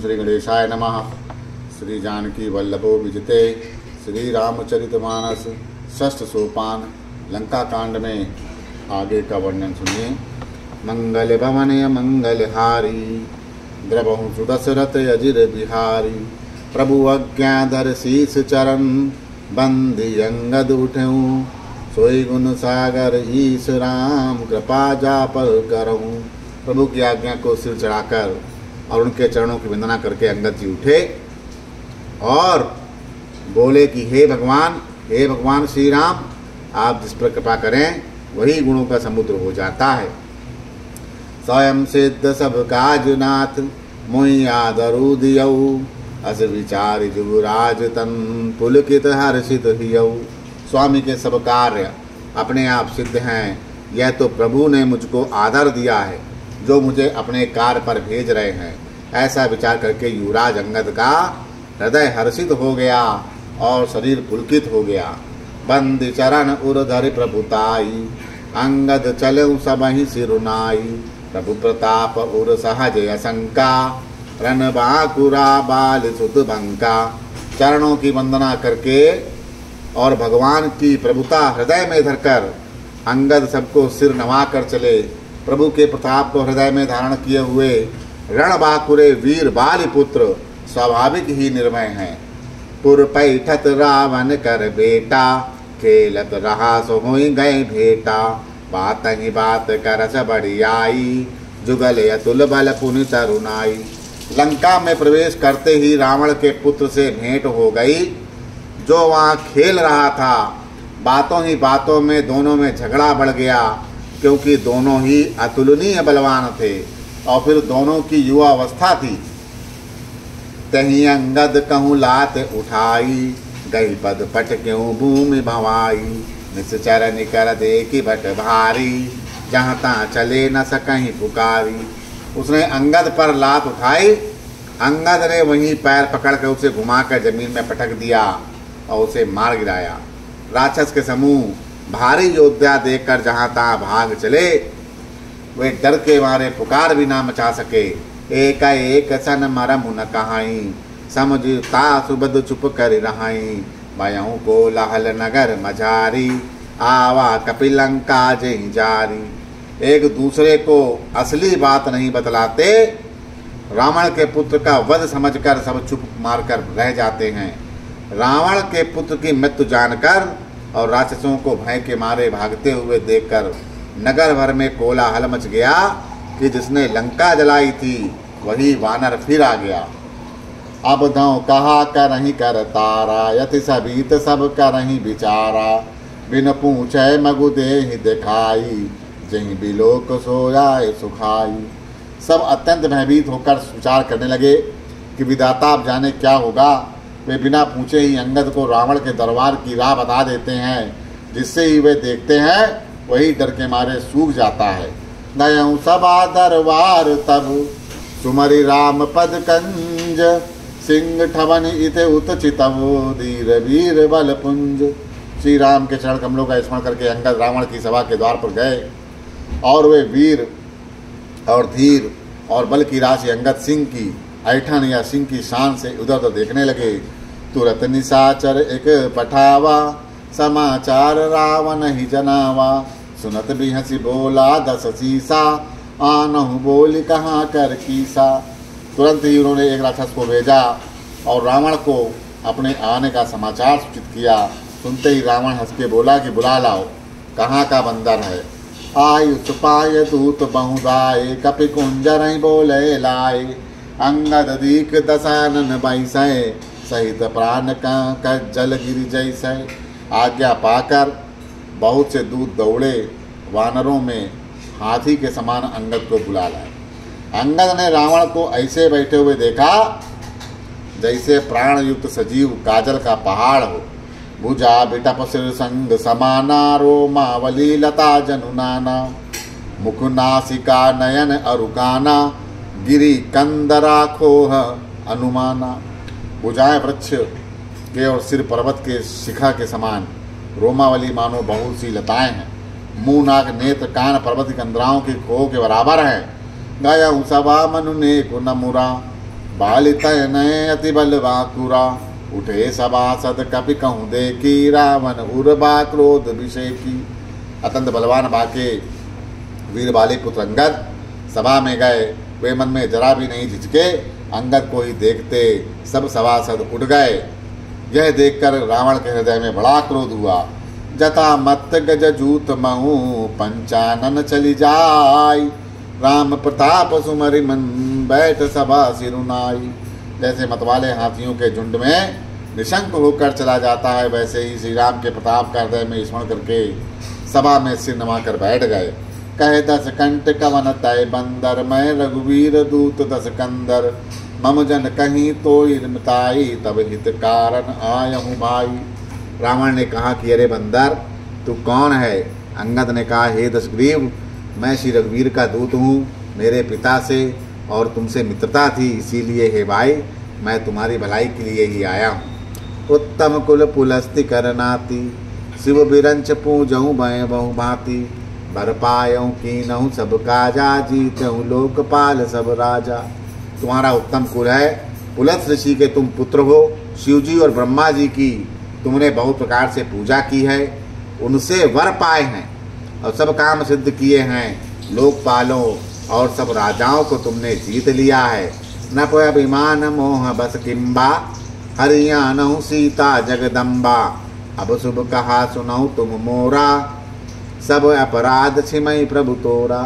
श्री गणेशाय नमः। श्री जानकी वल्लभो विजिते श्री रामचरितमानस षष्ठ सोपान लंका कांड में आगे का वर्णन सुनिए। मंगल भवनय मंगलहारी द्रवहु सुदशरथ अजिर बिहारी। प्रभु अज्ञाधर शीस चरण बंदी अंगद उठऊँ। सोई गुण सागर ईश राम कृपा जा पर करऊँ। प्रभु की आज्ञा को सिर चढ़ाकर और उनके चरणों की वंदना करके अंगद जी उठे और बोले कि हे भगवान श्री राम, आप जिस पर कृपा करें वही गुणों का समुद्र हो जाता है। स्वयं सिद्ध सब काज नाथ मोहि आदरु दियऊ। अस विचार जुगराज तन पुलकित हर्षित हियऊ। स्वामी के सब कार्य अपने आप सिद्ध हैं, यह तो प्रभु ने मुझको आदर दिया है जो मुझे अपने कार्य पर भेज रहे हैं। ऐसा विचार करके युवराज अंगद का हृदय हर्षित हो गया और शरीर पुलकित हो गया। बंद चरण उर्धरि प्रभुताई अंगद चलऊ सबहि सिरुनाई। प्रभु प्रताप उर सहज असंका रन बाकुरा बाल सुत बंका। चरणों की वंदना करके और भगवान की प्रभुता हृदय में धरकर अंगद सबको सिर नवा कर चले। प्रभु के प्रताप को हृदय में धारण किए हुए रणबाकुरे वीर बाली पुत्र स्वाभाविक ही निर्भय हैं। पुर पैठत रावण कर बेटा खेलत रहा सो होई गए भेटा। बात ही बात करस बढ़ियाई जुगल अतुल बल पुनि तरुणाई। लंका में प्रवेश करते ही रावण के पुत्र से भेंट हो गई जो वहाँ खेल रहा था। बातों ही बातों में दोनों में झगड़ा बढ़ गया क्योंकि दोनों ही अतुलनीय बलवान थे और फिर दोनों की युवा अवस्था थी। तही अंगद कहूँ लात उठाई गई पद पट क्यों भूमि भवाई। निश्चर निकर देखी भट भारी जहाँ तहाँ चले न सकहीं पुकारी। उसने अंगद पर लात उठाई। अंगद ने वहीं पैर पकड़कर उसे घुमाकर जमीन में पटक दिया और उसे मार गिराया। राक्षस के समूह भारी योद्धा देखकर जहाँ तहाँ भाग चले। वे डर के मारे पुकार भी ना मचा सके। एक सन मरम न कहाई समझता सुबद चुप कर रहाई। भयऊ को लहल नगर मझारी आवा कपिलंका जही जारी। एक दूसरे को असली बात नहीं बतलाते। रावण के पुत्र का वध समझकर सब चुप मारकर रह जाते हैं। रावण के पुत्र की मृत्यु जानकर और राक्षसों को भय के मारे भागते हुए देखकर नगर भर में कोलाहल मच गया कि जिसने लंका जलाई थी वही वानर फिर आ गया। अब दौ कहा करहीं कर तारा यति सबीत सब करहीं बिचारा। बिन पूछे मगु देहि दिखाई जहीं बिलोक सोयाए सुखाई। सब अत्यंत भयभीत होकर विचार करने लगे कि विधाता अब जाने क्या होगा। वे बिना पूछे ही अंगद को रावण के दरबार की राह बता देते हैं, जिससे ही वे देखते हैं वही डर के मारे सूख जाता है। नयऊ सबा दरबार तब सुमरि राम पद कंज। सिंह ठवन इते उत चितवो धीर वीर बल पुंज। श्री राम के चरण कमलों का स्मरण करके अंगद रावण की सभा के द्वार पर गए और वे वीर और धीर और बल की राशि अंगद सिंह की ऐठन या सिंह की शान से उधर उधर देखने लगे। तुरत निशाचर एक पठावा समाचार रावण ही जनावा। सुनत भी हंसी बोला दस सीसा आनहु बोली कहाँ कर कीसा। तुरंत ही उन्होंने एक राक्षस को भेजा और रावण को अपने आने का समाचार सूचित किया। सुनते ही रावण हंस के बोला कि बुला लाओ, कहाँ का बंदर है। आयुष पाय दूत बहुदाय कपि कुंजर बोले लाए। अंगद दीक दशानन बैसय सहित प्राण का जल गिर जैसे। आज्ञा पाकर बहुत से दूत दौड़े वानरों में हाथी के समान अंगद को बुला लाए। अंगद ने रावण को ऐसे बैठे हुए देखा जैसे प्राण युक्त सजीव काजल का पहाड़ हो। भुजा बिटप सिर संग समाना रोमावली लता जनुनाना। मुख नासिका नयन अरुकाना गिरी कंदरा खोह अनुमाना। भुजाएं वृक्ष के और सिर पर्वत के शिखा के समान, रोमावली मानो बहुत सी लताएं हैं। मुंह नाक नेत्र कान पर्वत की कंदराओं की खोह के बराबर हैं। गाया सभा मनु ने नमुरा बालित नय अति बल वाकुरा, उठे सभासद कपि कहूँ देखी, रावण उर्वा क्रोध विषय की। अत्यंत बलवान बाके वीर बाली पुत्र अंगद सभा में गए। वे मन में जरा भी नहीं झिझके, अंगद को ही देखते सब सभासद उठ गए। यह देखकर रावण के हृदय में बड़ा क्रोध हुआ। जता मत गज जूत महू, पंचानन चली जाय, राम प्रताप सुमरि मन बैठ सभा सिरुनाई। जैसे मतवाले हाथियों के झुंड में निशंक होकर चला जाता है, वैसे ही श्री राम के प्रताप का हृदय में स्मरण करके सभा में सिर नमाकर बैठ गए। कहे दस कंठ कवन तय बंदर, मैं रघुवीर दूत दस कंदर, मम जन कहीं तो मिताई, तब हित कारण आयहूँ भाई। रावण ने कहा कि अरे बंदर तू कौन है? अंगद ने कहा हे दशग्रीव, मैं श्री रघुवीर का दूत हूँ। मेरे पिता से और तुमसे मित्रता थी, इसीलिए हे भाई मैं तुम्हारी भलाई के लिए ही आया हूँ। उत्तम कुल पुलस्ति करनाती, शिव बिरंच पूजऊँ भय बहु भांति, बर पायऊँ कीनहूँ सब काजा, जीतऊँ लोकपाल सब राजा। तुम्हारा उत्तम कुल है, पुलस्त ऋषि के तुम पुत्र हो। शिवजी और ब्रह्मा जी की तुमने बहुत प्रकार से पूजा की है, उनसे वर पाए हैं और सब काम सिद्ध किए हैं। लोकपालों और सब राजाओं को तुमने जीत लिया है। न कोई अभिमान मोह बस किम्बा, हरियाणहूँ सीता जगदम्बा, अब शुभ कहा सुनऊ तुम मोरा, सब अपराध छिमई प्रभु तोरा।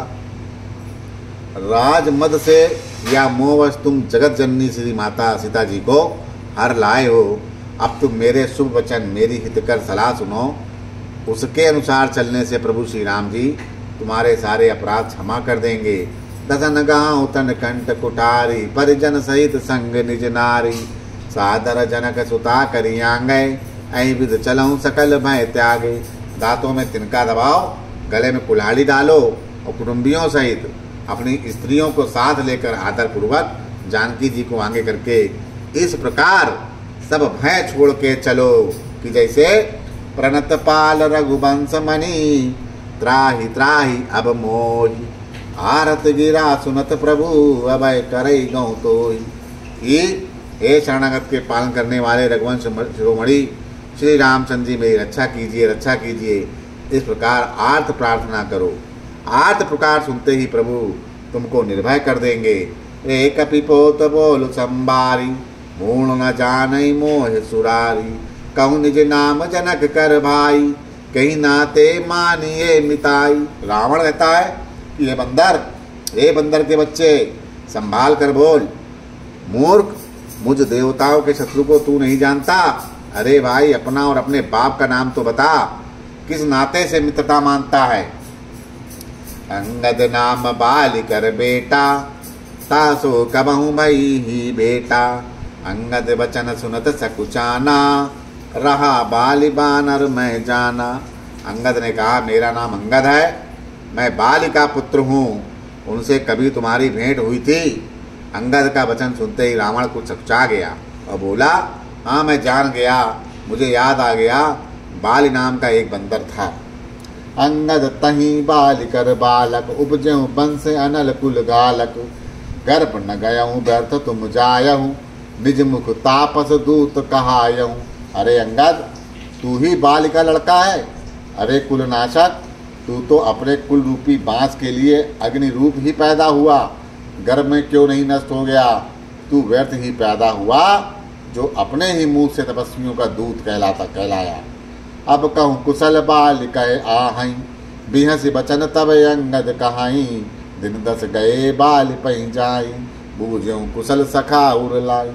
राज मद से या मोहवश तुम जगत जननी श्री माता सीता जी को हर लाए हो। अब तुम मेरे शुभ वचन, मेरी हितकर सलाह सुनो। उसके अनुसार चलने से प्रभु श्री राम जी तुम्हारे सारे अपराध क्षमा कर देंगे। दसन गाँव तन कंठ कुठारी, परिजन सहित संग निज नारी, सादर जनक सुता करी आंगे, ऐ विध चलऊँ सकल भय त्यागे। दांतों में तिनका दबाओ, गले में कुल्हाड़ी डालो और कुटुंबियों सहित अपनी स्त्रियों को साथ लेकर आदर पूर्वक जानकी जी को आगे करके इस प्रकार सब भय छोड़ के चलो कि जैसे प्रणत पाल रघुवंश मणि, त्राहि त्राहि अब मोहि, आरत गिरा सुनत प्रभु, अभय करई गौ तोहि। हे शरणागत के पालन करने वाले रघुवंश शिरोमणि श्री रामचंद्र जी, मेरी रक्षा कीजिए, रक्षा कीजिए। इस प्रकार आर्त प्रार्थना करो। आर्त प्रकार सुनते ही प्रभु तुमको निर्भय कर देंगे। रे कपिपोत बोल संबारी, मूल न जानई मोह सुरारी, कहूँ निज नाम जनक कर भाई, कहीं नाते मानिए मिताई। रावण कहता है कि ये बंदर, हे बंदर के बच्चे, संभाल कर बोल। मूर्ख, मुझ देवताओं के शत्रु को तू नहीं जानता। अरे भाई, अपना और अपने बाप का नाम तो बता, किस नाते से मित्रता मानता है? अंगद नाम बाल कर बेटा, तासो कबहू भई ही बेटा, अंगद वचन सुनत सकुचाना, रहा बाली बानर मैं जाना। अंगद ने कहा मेरा नाम अंगद है, मैं बाली का पुत्र हूँ, उनसे कभी तुम्हारी भेंट हुई थी? अंगद का वचन सुनते ही रावण को चकचा गया और बोला हाँ मैं जान गया, मुझे याद आ गया, बाली नाम का एक बंदर था। अंगद तही बाल कर बालक, उपजऊँ बंस अनल कुल गालक, गर्भ न गयऊँ व्यर्थ तुम जायहूँ, निज मुख तापस दूत कहायहूँ। अरे अंगद, तू ही बाल का लड़का है? अरे कुलनाशक, तू तो अपने कुल रूपी बांस के लिए अग्नि रूप ही पैदा हुआ, गर्भ में क्यों नहीं नष्ट हो गया? तू व्यर्थ ही पैदा हुआ, जो अपने ही मुंह से तपस्वियों का दूत कहलाया। अब कहूँ कुशल बाल कहे आहई, बिहसी बचन तब अंगद कहाई, दिन 10 गए बाल पही जाई, बूझऊँ कुशल सखा उर लाई।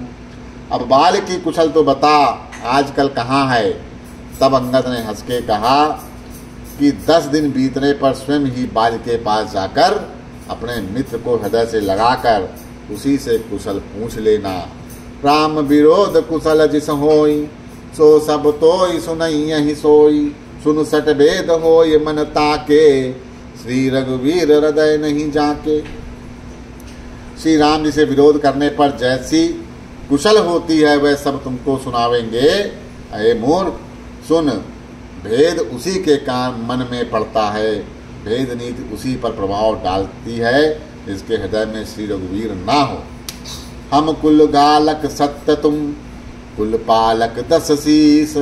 अब बाल की कुशल तो बता, आजकल कहाँ है? तब अंगद ने हंस के कहा कि 10 दिन बीतने पर स्वयं ही बाल के पास जाकर अपने मित्र को हृदय से लगाकर उसी से कुशल पूछ लेना। राम विरोध कुशल जिस होई, सो सब तोई सुनई यही सोई, सुन सट भेद होय मन ताके, श्री रघुवीर हृदय नहीं जाके। श्री राम जी से विरोध करने पर जैसी कुशल होती है वह सब तुमको सुनावेंगे। अरे मूर्ख, सुन, भेद उसी के काम मन में पड़ता है, भेद नीति उसी पर प्रभाव डालती है जिसके हृदय में श्री रघुवीर ना हो। हम कुल गालक सत्य तुम कुल पालक दस शीस।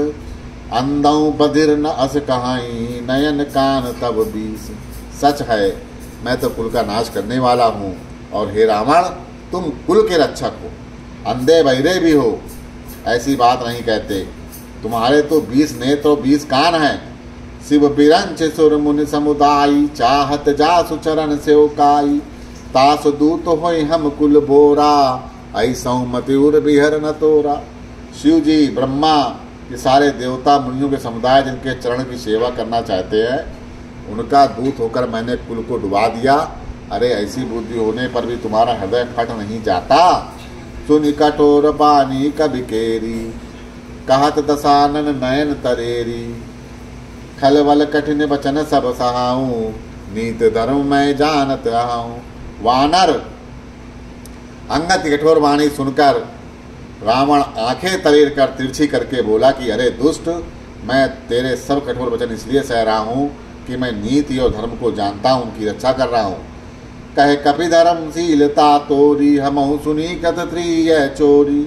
अंधौ बधिर न अस कहाई नयन कान तब बीस। सच है मैं तो कुल का नाश करने वाला हूँ, और हे रावण तुम कुल के रक्षक हो, अंधे बहिरे भी हो। ऐसी बात नहीं कहते, तुम्हारे तो 20 नेत्र और 20 कान हैं। शिव बिरंच सुर मुनि समुदायी चाहत जासु चरण सेवकाई। तास दूत होय हम कुल बोरा ऐसौ मतिउर बिहर न तोरा। शिव जी ब्रह्मा ये सारे देवता मुनियों के समुदाय जिनके चरण की सेवा करना चाहते हैं, उनका दूत होकर मैंने कुल को डुबा दिया। अरे ऐसी बुद्धि होने पर भी तुम्हारा हृदय फट नहीं जाता। सुनि कठोर बानी कभी केरी कहत दसानन नयन तरेरी। खलवल कठिन वचन सब सहाऊं नीत धर्म मैं जानत आऊं। वानर अंगद की कठोर वाणी सुनकर रावण आंखें तरेर कर तिरछी करके बोला कि अरे दुष्ट, मैं तेरे सब कठोर वचन इसलिए सह रहा हूँ कि मैं नीति और धर्म को जानता हूँ, उनकी रक्षा कर रहा हूँ। कहे कपि धर्मशीलता तोरी हमहु सुनी कत त्रिय चोरी।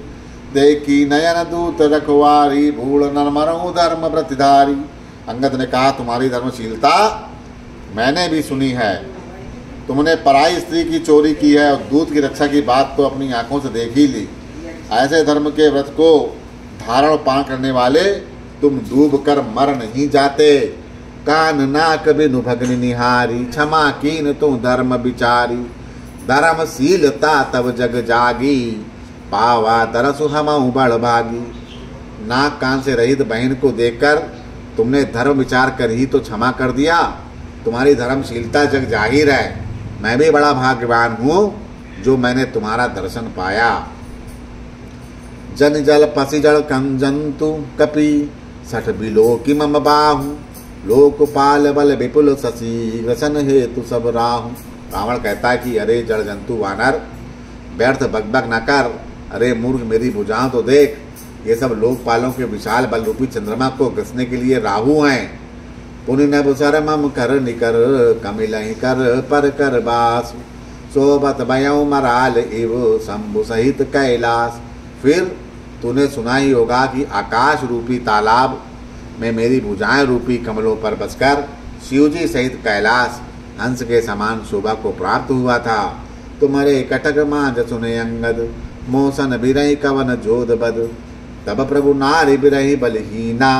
देखी नयन दूत रखवारी भूल नरमरहु धर्म प्रतिधारी। अंगद ने कहा तुम्हारी धर्मशीलता मैंने भी सुनी है, तुमने पराई स्त्री की चोरी की है और दूत की रक्षा की बात तो अपनी आंखों से देख ही ली। ऐसे धर्म के व्रत को धारण पान करने वाले तुम डूब कर मर नहीं जाते। कान नाक बिनु भग्नि निहारी क्षमा कीन तुम धर्म विचारी। धर्मशीलता तब जग जागी पावा तरसु हमहु बड़ भागी। नाक कान से रहित बहन को देखकर तुमने धर्म विचार कर ही तो क्षमा कर दिया। तुम्हारी धर्मशीलता जग जाहिर है। मैं भी बड़ा भाग्यवान हूँ जो मैंने तुम्हारा दर्शन पाया। जन जल पसी जल कं जंतु कपि सठ बिलो कि मम बाहु। लोकपाल बल विपुल शशि ग्रसन हेतु सब राहु। रावण कहता है कि अरे जड़ जंतु वानर, व्यर्थ बकबक न कर। अरे मूर्ख, मेरी भुजाओं तो देख, ये सब लोकपालों के विशाल बल रूपी चंद्रमा को घसने के लिए राहु हैं। पुनि नभ सर मम कर निकर कमिलहि कर पर कर बास। सोबत भयउ मराल इव शंभु सहित कैलाश। फिर तूने सुना ही होगा कि आकाश रूपी तालाब में मेरी भुजाएं रूपी कमलों पर बसकर शिवजी सहित कैलाश हंस के समान शोभा को प्राप्त हुआ था। तुम्हारे कटक मांझ सुने अंगद मोसन बिरही कवन जोध बद। तब प्रभु नारी बिरही बलहीना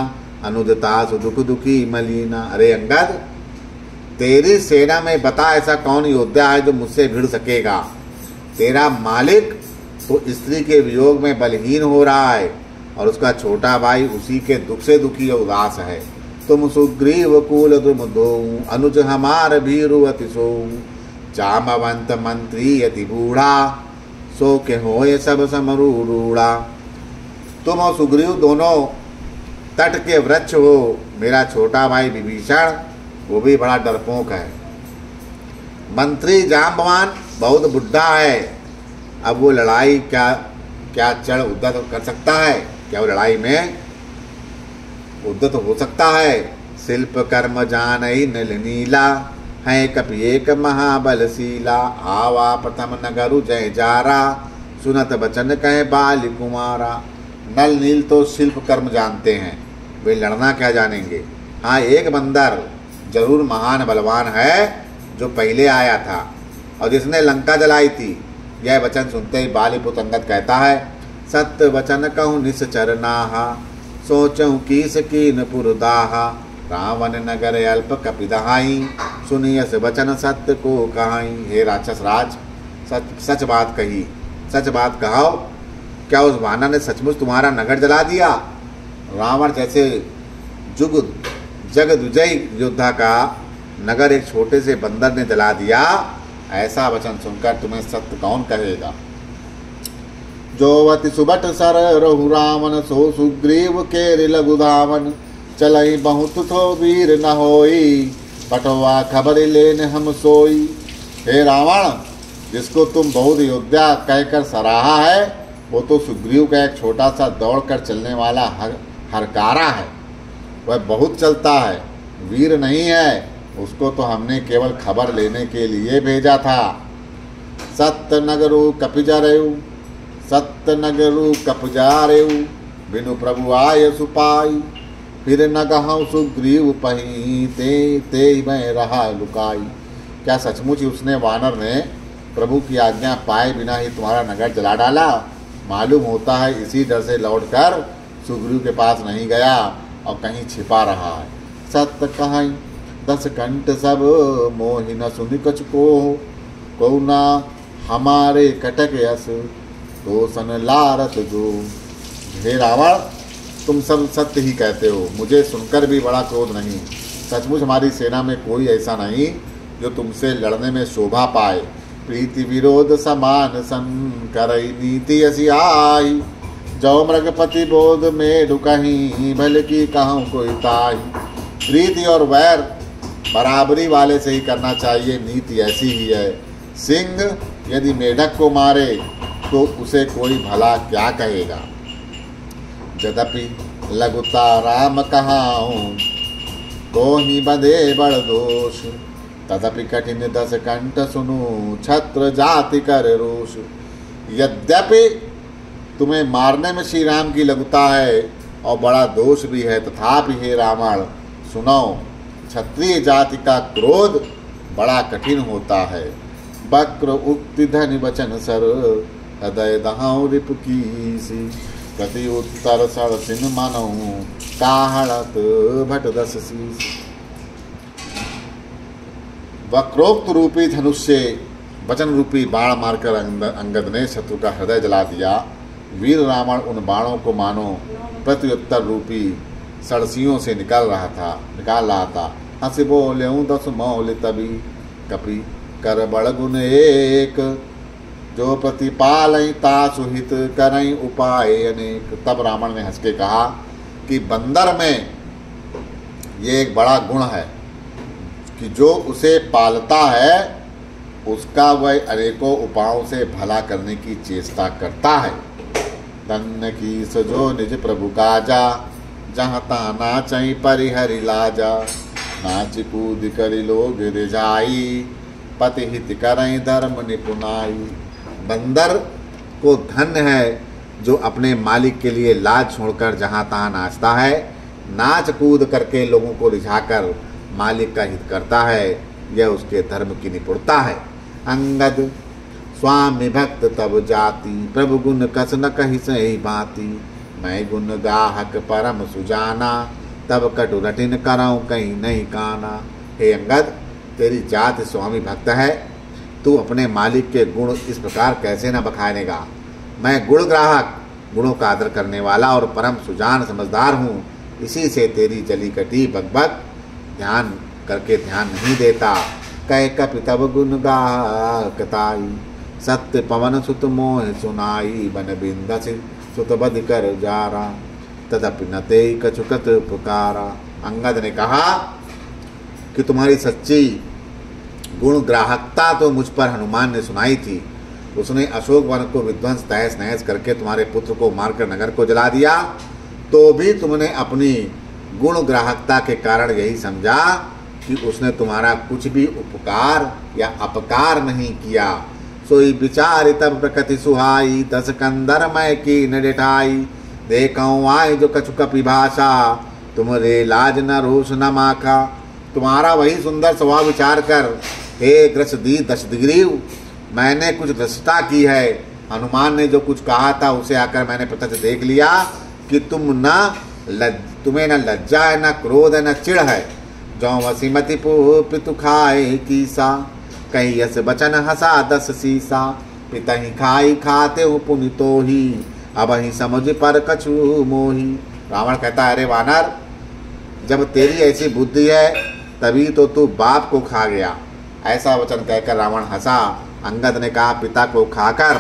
अनुदता दुख दुखी मलीना। अरे अंगद, तेरी सेना में बता ऐसा कौन योद्धा है जो मुझसे भिड़ सकेगा। तेरा मालिक तो स्त्री के वियोग में बलहीन हो रहा है और उसका छोटा भाई उसी के दुख से दुखी और उदास है। तुम सुग्रीव कुल तुम दो अनुज हमार भीरु अति सो। जामवंत मंत्री यति बूढ़ा सो के हो ये सब समरूढ़ा। तुम और सुग्रीव दोनों तट के वृक्ष हो। मेरा छोटा भाई विभीषण वो भी बड़ा डरपोक है। मंत्री जाम्बवान बहुत बुढ़ा है। अब वो लड़ाई क्या चढ़ उद्यत कर सकता है? क्या वो लड़ाई में उद्यत हो सकता है? शिल्प कर्म जानई नील नीला है कपि एक महाबलशीला। आवा प्रथम नगरु जय जारा सुनत बचन कहे बाल कुमारा। नल नील तो शिल्प कर्म जानते हैं, वे लड़ना क्या जानेंगे। हाँ, एक बंदर जरूर महान बलवान है जो पहले आया था और जिसने लंका जलाई थी। यह वचन सुनते ही बालीपुत्र अंगद कहता है सत्य वचन कहूँ निश्चर नाहा सोचूं कीस कीन पुरदाहा। रावण नगर अल्प कपिदहाई सुनियस वचन सत्य को कहाई। हे राक्षस राज, सच बात कही, सच बात कहो। क्या उस वानर ने सचमुच तुम्हारा नगर जला दिया? रावण जैसे जगदुजय योद्धा का नगर एक छोटे से बंदर ने जला दिया, ऐसा वचन सुनकर तुम्हें सत्य कौन कहेगा। जो अति सुबट सर रहु रावण सो सुग्रीव के लघु धावन। चलई बहुत थो वीर न होई पटवा खबर लेन हम सोई। हे रावण, जिसको तुम बहुत योद्धा कहकर सराहा है वो तो सुग्रीव का एक छोटा सा दौड़कर चलने वाला हरकारा है। वह बहुत चलता है, वीर नहीं है। उसको तो हमने केवल खबर लेने के लिए भेजा था। सत्य नगरु कपिजरयु सत्य नगरु कपजारेऊ बिनु प्रभु आय सुपाई। फिर न कहूँ सुग्रीव पही ते मैं रहा लुकाई। क्या सचमुच ही उसने वानर ने प्रभु की आज्ञा पाए बिना ही तुम्हारा नगर जला डाला? मालूम होता है इसी डर से लौटकर सुग्रीव के पास नहीं गया और कहीं छिपा रहा है। सत्य कहाई 10 कंठ सब मोहि न सुनि कछ को ना हमारे कटक यस तो सन लारत जो। हे रावण, तुम सब सत्य ही कहते हो, मुझे सुनकर भी बड़ा क्रोध नहीं। सचमुच हमारी सेना में कोई ऐसा नहीं जो तुमसे लड़ने में शोभा पाए। प्रीति विरोध समान सन करई नीति ऐसी आई। जो मृगपति बोध में ढुकही भले की कहूँ कोई ताई। प्रीति और वैर बराबरी वाले से ही करना चाहिए, नीति ऐसी ही है। सिंह यदि मेढक को मारे तो उसे कोई भला क्या कहेगा। यद्यपि लघुता राम कहाऊं तो ही बंधे बड़ दोष। तदपि कठिन 10 कंठ सुनु छत्र जाति कर रोष। यद्यपि तुम्हें मारने में श्री राम की लघुता है और बड़ा दोष भी है, तथापि हे रावण सुनो, क्षत्रिय जाति का क्रोध बड़ा कठिन होता है। वक्र उक्ति धन वचन सर हृदय दहाऊ रिप कीसी। प्रति उत्तर सर सिन मानऊ काहड़त भट 10 शीश। वक्रोक्त रूपी धनुष से वचन रूपी बाण मारकर अंगद ने शत्रु का हृदय जला दिया। वीर रावण उन बाणों को मानो प्रत्युत्तर रूपी सड़सियों से निकाल रहा था। हंस बोले 10 मौल तभी कपि कर बड़ गुण एक। जो प्रतिपालई ता सुहित करई उपाय अनेक। तब रावण ने हंस के कहा कि बंदर में ये एक बड़ा गुण है कि जो उसे पालता है उसका वह अनेकों उपायों से भला करने की चेष्टा करता है। धन्य की सजो निज प्रभु काजा जहाँ ता नाचई परिहरि लाजा। नाच कूद करी लोग रिझाई पति हित करई धर्म निपुनाई। बंदर को धन्य है जो अपने मालिक के लिए लाज छोड़कर जहाँ तहाँ नाचता है, नाच कूद करके लोगों को रिझाकर मालिक का हित करता है। यह उसके धर्म की निपुणता है। अंगद स्वामी भक्त तब जाति प्रभु गुण कस न कही सही भांति। मैं गुण गाहक परम सुजाना तब कटु रटिन कराऊं कहीं नहीं काना। हे अंगद, तेरी जाति स्वामी भक्त है, तू अपने मालिक के गुण इस प्रकार कैसे न बखानेगा। मैं गुण ग्राहक, गुणों का आदर करने वाला और परम सुजान समझदार हूँ। इसी से तेरी जली कटी बकबक ध्यान करके ध्यान नहीं देता। कह कपि तब गुण गाहकताई सत्य पवन सुत मोह सुनाई। बन बिंदस सुत बध कर जारा तदपि न ते कछुकत पुकारा। अंगद ने कहा कि तुम्हारी सच्ची गुण ग्राहकता तो मुझ पर हनुमान ने सुनाई थी। उसने अशोक वन को विध्वंस तहस नहस करके तुम्हारे पुत्र को मारकर नगर को जला दिया, तो भी तुमने अपनी गुण ग्राहकता के कारण यही समझा कि उसने तुम्हारा कुछ भी उपकार या अपकार नहीं किया। सोई विचार तब प्रकृति सुहाई 10 कंदर मैं की न डेठाई। देखऊँ आए जो कछु कपि भाषा तुमरे लाज न रोष न माखा। तुम्हारा वही सुंदर स्वभाव विचार कर हे ग्रसदी 10 दिग्रीव मैंने कुछ दृष्टता की है। हनुमान ने जो कुछ कहा था उसे आकर मैंने प्रत्यक्ष देख लिया कि तुम्हें न लज्जा है, न क्रोध है, न चिढ़ है। जो वसीमति पितु खाए कीसा कहीं यस बचन हंसा 10 सीसा। पिता ही खाई खाते हो पुनि तो ही अब ही समझ पर कछु मोही। रावण कहता है, अरे वानर, जब तेरी ऐसी बुद्धि है तभी तो तू बाप को खा गया। ऐसा वचन कहकर रावण हंसा। अंगद ने कहा, पिता को खाकर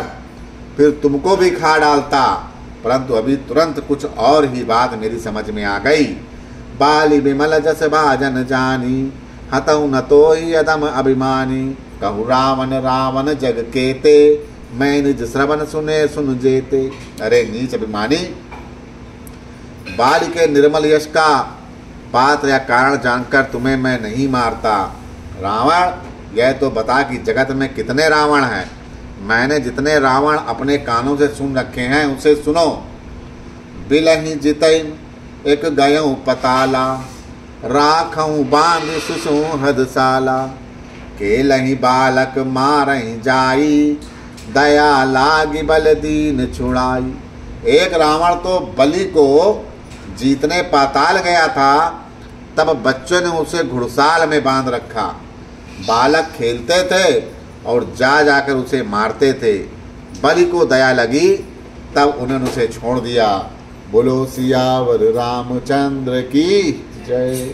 फिर तुमको भी खा डालता, परंतु अभी तुरंत कुछ और ही बात मेरी समझ में आ गई। बाली बिमल जस भाजन जानी हतऊ न तो ही अदम अभिमानी। कहु रावण रावण जग केते मैं निज श्रवण सुने सुन जेते। अरे नीच अभिमानी, बाली के निर्मल यश का पात्र या कारण जानकर तुम्हें मैं नहीं मारता। रावण, यह तो बता कि जगत में कितने रावण हैं। मैंने जितने रावण अपने कानों से सुन रखे हैं उसे सुनो। बिलहि जितैन एक गयऊँ पताला, राखऊँ बांध सुसु हदसाला। केलहि बालक मारहि जाई, दया लागी बल दीन छुड़ाई। एक रावण तो बलि को जीतने पाताल गया था, तब बच्चों ने उसे घुड़साल में बांध रखा। बालक खेलते थे और जाकर उसे मारते थे। बलि को दया लगी, तब उन्होंने उसे छोड़ दिया। बोलो सियावर रामचंद्र की जय।